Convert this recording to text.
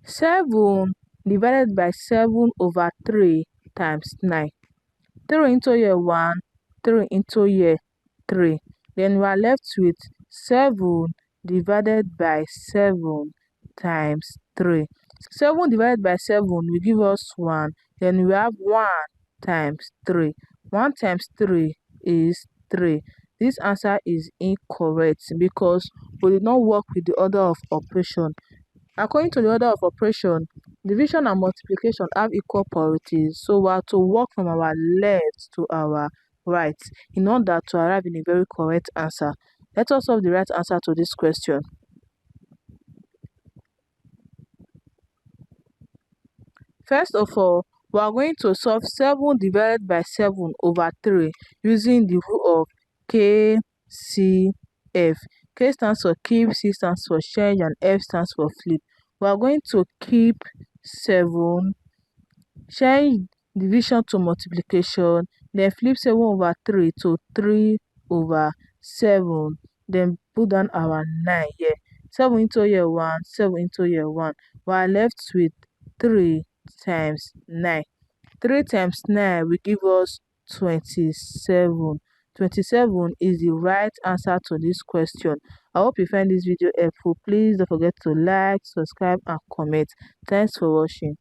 7 divided by 7 over 3 times 9. 3 into here 1, 3 into here 3. Then we are left with 7 divided by 7 times 3. 7 divided by 7 will give us 1. Then we have 1 times 3. 1 times 3 is 3. This answer is incorrect because we did not work with the order of operation. According to the order of operation, division and multiplication have equal priorities, so we are to work from our left to our right in order to arrive in a very correct answer. Let us solve the right answer to this question. First of all, we are going to solve 7 divided by 7 over 3 using the rule of KCF. K stands for keep, C stands for change, and F stands for flip. We are going to keep 7, change division to multiplication, then flip 7 over 3 to 3 over 7, then put down our 9 here. 7 into here 1, 7 into here 1. We are left with 3 times 9. 3 times 9 will give us 27. 27 is the right answer to this question. I hope you find this video helpful. Please don't forget to like, subscribe, and comment. Thanks for watching.